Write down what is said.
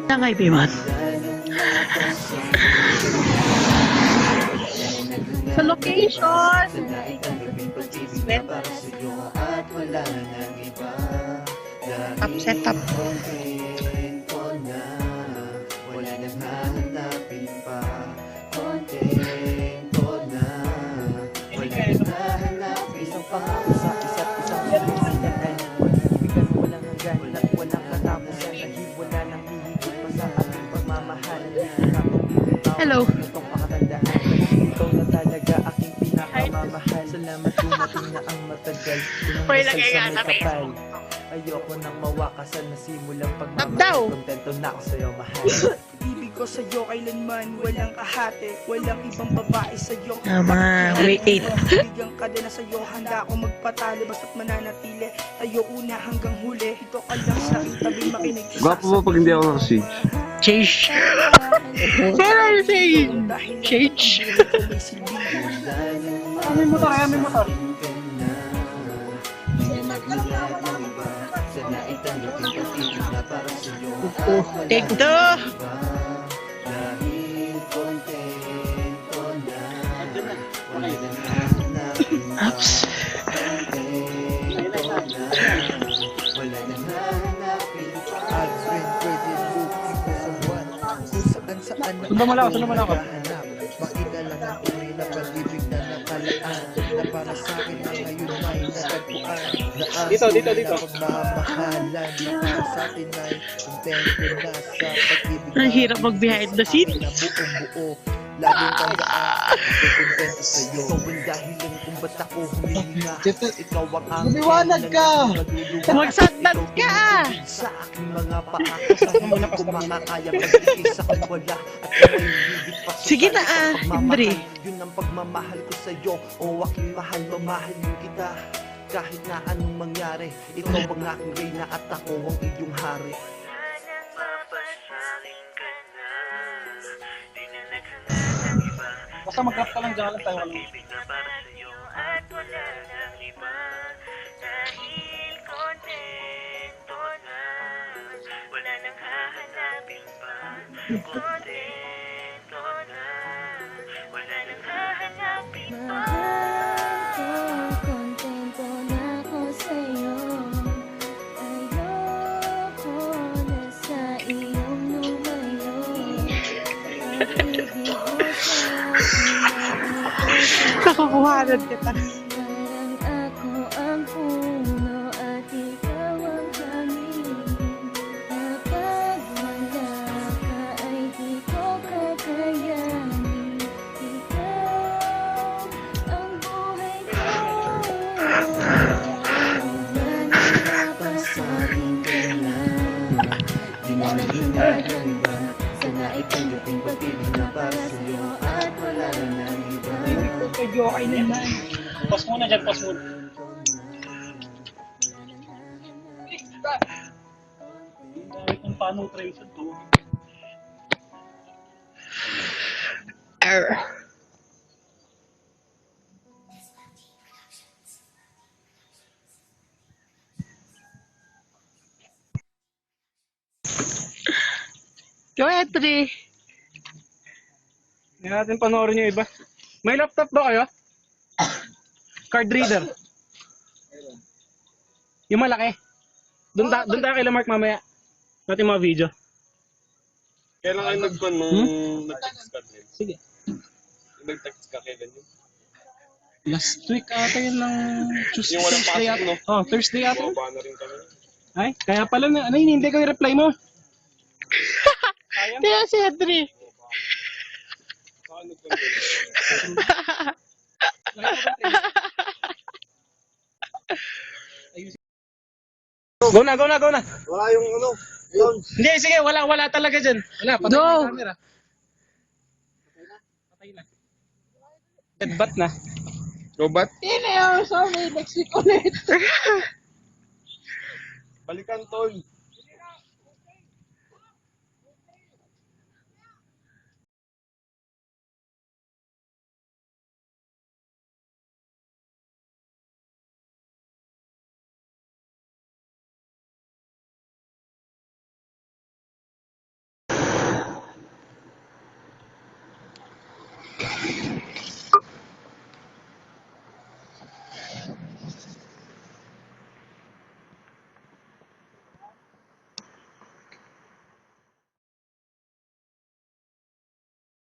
Tangay Piman. Sa location. Upset up. Isang pangako sa isa't isang pagkakataon. Pag-ibigan walang hanggan at walang katapusan. Dahil wala nang hihigit pa sa ating pagmamahal. Hello. Itong pakatandaan. Ikaw na talaga aking pinakamamahal. Salamat dumating na ang matagal. Pinangasal sa may kapal. Ayoko nang mawakasan na simulang pagmamahal. Kontento na ako sa'yo, mahal. Ibig ko sa'yo kailanman walang kahate. Walang ibang babae sa'yo. Mga wait. Bigyan ka din na sa'yo. Handa ako magpatalo basta't mananatili. Tayo una hanggang huli. Ito ka lang sa aking tabi makinig. Gwapo ba pag hindi ako nakasage? Change. Parang say change. May motor, may motor. Take two. Ups. Sumama lang ako. Makita lang ang tunay na pag-ibig na nakalaan. Na para sa akin na ngayon ay natagpuan. Dito. Pagmamahalan na para sa atin ay kontento na sa pag-ibig. Ang hirap mag-behind the scene. Buong-buo. Laging tandaan, ako kontento sa'yo. Ikaw ang dahilan kung ba't ako humihinga. Ikaw ang aking Lumiwanag ka! Magsandal ka! Sa aking mga pangako kahit ko makakaya mag-iisa kung wala. At may higit pa sa Sige na Andre. yun ang pagmamahal ko sa'yo. O aking mahal, mamahalin kita. Kahit na anong mangyari, ikaw ang aking reyna at ako ang iyong hari. Basta mag-rap ka lang dyan, tayo ka lang. Kontento na ako sa'yo. Ayoko na sa iyong lumayo. Pag-ibig mo sa Nakakuhanan kita. parang ako ang puno at ikaw ang hangin. Kapag wala ka ay di ko kakayanin. Ikaw ang buhay ko. Mananapasarin ka na. Di na naghinag ng iba. Sana itanggapin pag-ibig na para sa'yo at wala nang iba. Medyo okay naman. Pause muna dyan, pause muna. Dahil kung paano tracer to. Go Andre. Hindi natin panoorin yung iba. May laptop ba kayo? Card reader. Yung malaki. Doon tayo kay Mark mamaya. Natin mga video. Kailan kayo nag-con nung nag-text ka din? Sige. Nag-text ka kailan yun? Last week ata yun ng Tuesday. Yung walang Thursday pasok, ata. no? Oh, Thursday ata. Baba na rin kami. Ay, kaya pala na, ano hindi ko i-reply mo. Sayang. Kaya si Andre. Saan nag-con? Go na. Wala yung ano, yun. Hindi, sige, wala talaga dyan. Wala, patay Go. yung camera. Patay na. Headbutt na. Go bat? Sorry, next week ulit. Balikan, tol.